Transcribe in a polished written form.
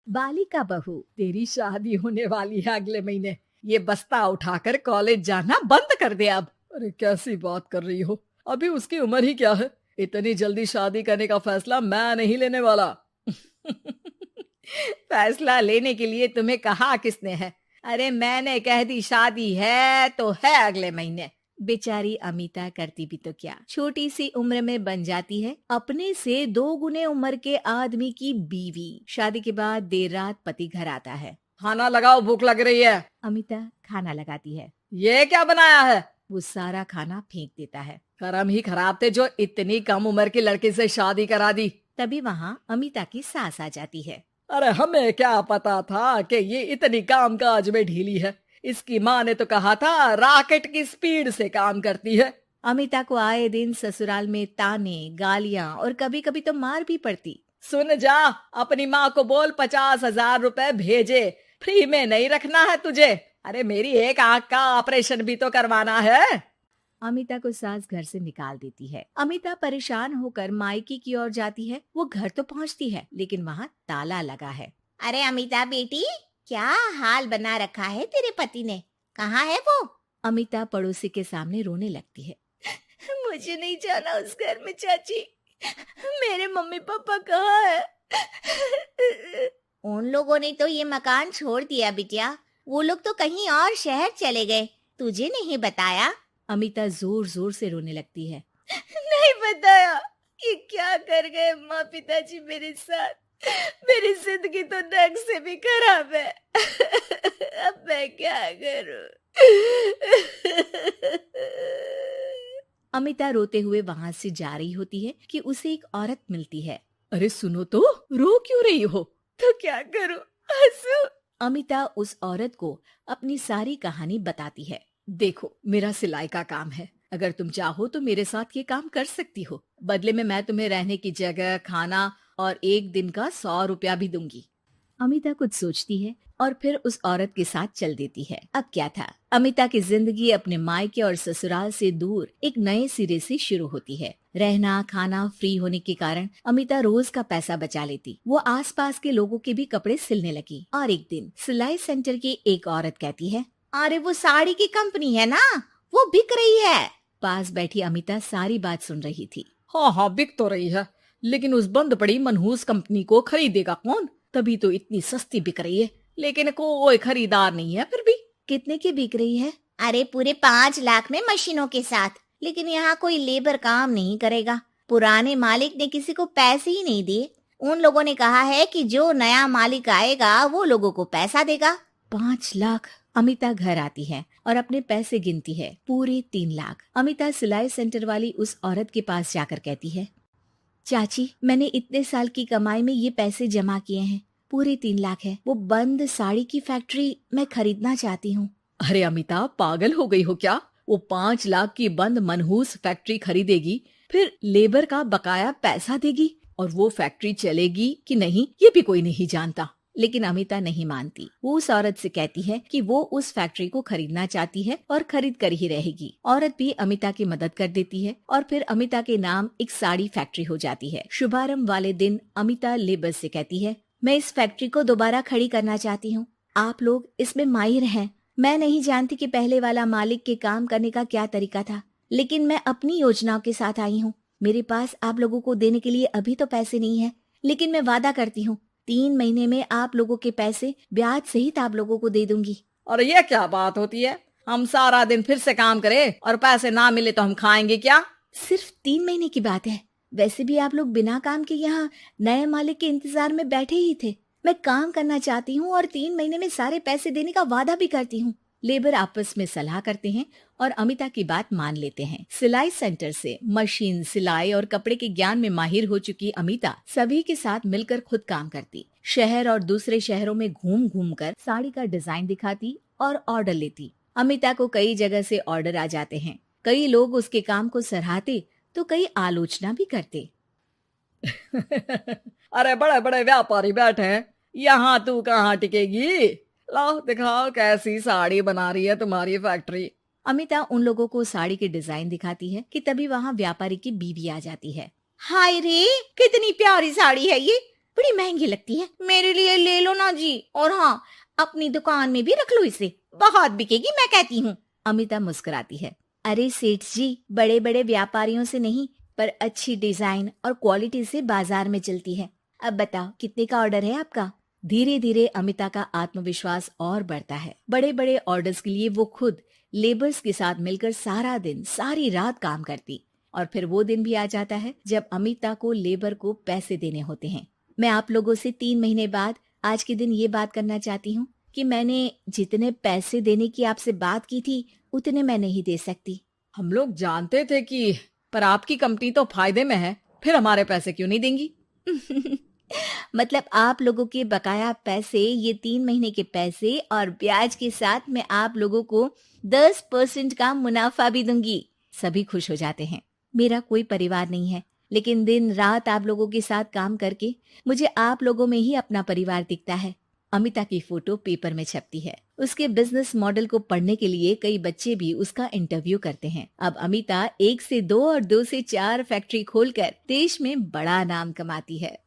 बालिका बहू, तेरी शादी होने वाली है अगले महीने। ये बस्ता उठाकर कॉलेज जाना बंद कर दे अब। अरे कैसी बात कर रही हो, अभी उसकी उम्र ही क्या है। इतनी जल्दी शादी करने का फैसला मैं नहीं लेने वाला। फैसला लेने के लिए तुम्हें कहा किसने है? अरे मैंने कह दी शादी है तो है अगले महीने। बेचारी अमिता करती भी तो क्या, छोटी सी उम्र में बन जाती है अपने से 2 गुने उम्र के आदमी की बीवी। शादी के बाद देर रात पति घर आता है। खाना लगाओ, भूख लग रही है। अमिता खाना लगाती है। ये क्या बनाया है? वो सारा खाना फेंक देता है। कर्म ही खराब थे जो इतनी कम उम्र के लड़के से शादी करा दी। तभी वहाँ अमिता की सास आ जाती है। अरे हमें क्या पता था कि ये इतनी कामकाज में ढीली है। इसकी माँ ने तो कहा था रॉकेट की स्पीड से काम करती है। अमिता को आए दिन ससुराल में ताने, गालियां और कभी कभी तो मार भी पड़ती। सुन जा, अपनी माँ को बोल 50,000 रुपए भेजे, फ्री में नहीं रखना है तुझे। अरे मेरी एक आंख का ऑपरेशन भी तो करवाना है। अमिता को सास घर से निकाल देती है। अमिता परेशान होकर मायके की ओर जाती है। वो घर तो पहुंचती है लेकिन वहाँ ताला लगा है। अरे अमिता बेटी, क्या हाल बना रखा है तेरे पति ने? कहाँ है वो? अमिता पड़ोसी के सामने रोने लगती है। मुझे नहीं जाना उस घर में चाची। मेरे मम्मी पापा कहाँ है? उन लोगों ने तो ये मकान छोड़ दिया बिटिया। वो लोग तो कहीं और शहर चले गए। तुझे नहीं बताया? अमिता जोर जोर से रोने लगती है। नहीं बताया? ये क्या कर गए माँ पिताजी मेरे साथ? मेरी जिंदगी तो नर्क से भी खराब है। अब मैं क्या करूं? अमिता रोते हुए वहाँ से जा रही होती है कि उसे एक औरत मिलती है। अरे सुनो तो, रो क्यों रही हो? तो क्या करूं? हंसू? अमिता उस औरत को अपनी सारी कहानी बताती है। देखो, मेरा सिलाई का काम है। अगर तुम चाहो तो मेरे साथ ये काम कर सकती हो। बदले में मैं तुम्हें रहने की जगह, खाना और 1 दिन का 100 रुपया भी दूंगी। अमिता कुछ सोचती है और फिर उस औरत के साथ चल देती है। अब क्या था, अमिता की जिंदगी अपने मायके और ससुराल से दूर एक नए सिरे से शुरू होती है। रहना खाना फ्री होने के कारण अमिता रोज का पैसा बचा लेती। वो आसपास के लोगों के भी कपड़े सिलने लगी। और एक दिन सिलाई सेंटर की एक औरत कहती है, अरे वो साड़ी की कंपनी है ना, वो बिक रही है। पास बैठी अमिता सारी बात सुन रही थी। हाँ हाँ, बिक तो रही है, लेकिन उस बंद पड़ी मनहूस कंपनी को खरीदेगा कौन? तभी तो इतनी सस्ती बिक रही है, लेकिन कोई खरीदार नहीं है। फिर भी कितने की बिक रही है? अरे पूरे 5 लाख में मशीनों के साथ। लेकिन यहाँ कोई लेबर काम नहीं करेगा। पुराने मालिक ने किसी को पैसे ही नहीं दिए। उन लोगों ने कहा है कि जो नया मालिक आएगा वो लोगों को पैसा देगा। 5 लाख। अमिता घर आती है और अपने पैसे गिनती है। पूरे 3 लाख। अमिता सिलाई सेंटर वाली उस औरत के पास जाकर कहती है, चाची, मैंने इतने साल की कमाई में ये पैसे जमा किए हैं। पूरे 3 लाख है। वो बंद साड़ी की फैक्ट्री मैं खरीदना चाहती हूँ। अरे अमिता, पागल हो गई हो क्या? वो 5 लाख की बंद मनहूस फैक्ट्री खरीदेगी, फिर लेबर का बकाया पैसा देगी, और वो फैक्ट्री चलेगी कि नहीं ये भी कोई नहीं जानता। लेकिन अमिता नहीं मानती। वो उस औरत से कहती है कि वो उस फैक्ट्री को खरीदना चाहती है और खरीद कर ही रहेगी। औरत भी अमिता की मदद कर देती है और फिर अमिता के नाम एक साड़ी फैक्ट्री हो जाती है। शुभारंभ वाले दिन अमिता लेबर से कहती है, मैं इस फैक्ट्री को दोबारा खड़ी करना चाहती हूँ। आप लोग इसमें माहिर हैं। मैं नहीं जानती कि पहले वाला मालिक के काम करने का क्या तरीका था, लेकिन मैं अपनी योजनाओं के साथ आई हूँ। मेरे पास आप लोगों को देने के लिए अभी तो पैसे नहीं है, लेकिन मैं वादा करती हूँ 3 महीने में आप लोगों के पैसे ब्याज सहित आप लोगों को दे दूंगी। और ये क्या बात होती है? हम सारा दिन फिर से काम करें और पैसे ना मिले तो हम खाएंगे क्या? सिर्फ 3 महीने की बात है। वैसे भी आप लोग बिना काम के यहाँ नए मालिक के इंतजार में बैठे ही थे। मैं काम करना चाहती हूँ और 3 महीने में सारे पैसे देने का वादा भी करती हूँ। लेबर आपस में सलाह करते हैं और अमिता की बात मान लेते हैं। सिलाई सेंटर से मशीन, सिलाई और कपड़े के ज्ञान में माहिर हो चुकी अमिता सभी के साथ मिलकर खुद काम करती। शहर और दूसरे शहरों में घूम घूम कर साड़ी का डिजाइन दिखाती और ऑर्डर लेती। अमिता को कई जगह से ऑर्डर आ जाते हैं। कई लोग उसके काम को सराहते तो कई आलोचना भी करते। अरे बड़े बड़े व्यापारी बैठे हैं, यहाँ तू कहाँ टिकेगी? लाओ दिखाओ कैसी साड़ी बना रही है तुम्हारी फैक्ट्री। अमिता उन लोगों को साड़ी के डिजाइन दिखाती है कि तभी वहाँ व्यापारी की बीवी आ जाती है। हाय रे, कितनी प्यारी साड़ी है ये। बड़ी महंगी लगती है, मेरे लिए ले लो ना जी। और हाँ, अपनी दुकान में भी रख लो इसे, बहुत बिकेगी मैं कहती हूँ। अमिता मुस्कुराती है। अरे सेठ जी, बड़े बड़े व्यापारियों से नहीं, पर अच्छी डिजाइन और क्वालिटी से बाजार में चलती है। अब बताओ कितने का ऑर्डर है आपका? धीरे धीरे अमिता का आत्मविश्वास और बढ़ता है। बड़े बड़े ऑर्डर्स के लिए वो खुद लेबर्स के साथ मिलकर सारा दिन सारी रात काम करती। और फिर वो दिन भी आ जाता है जब अमिता को लेबर को पैसे देने होते हैं। मैं आप लोगों से 3 महीने बाद आज के दिन ये बात करना चाहती हूँ कि मैंने जितने पैसे देने की आपसे बात की थी उतने मैं नहीं दे सकती। हम लोग जानते थे कि पर आपकी कंपनी तो फायदे में है, फिर हमारे पैसे क्यों नहीं देंगी? मतलब आप लोगों के बकाया पैसे, ये 3 महीने के पैसे और ब्याज के साथ मैं आप लोगों को 10% का मुनाफा भी दूंगी। सभी खुश हो जाते हैं। मेरा कोई परिवार नहीं है, लेकिन दिन रात आप लोगों के साथ काम करके मुझे आप लोगों में ही अपना परिवार दिखता है। अमिता की फोटो पेपर में छपती है। उसके बिजनेस मॉडल को पढ़ने के लिए कई बच्चे भी उसका इंटरव्यू करते हैं। अब अमिता 1 से 2 और 2 से 4 फैक्ट्री खोलकर देश में बड़ा नाम कमाती है।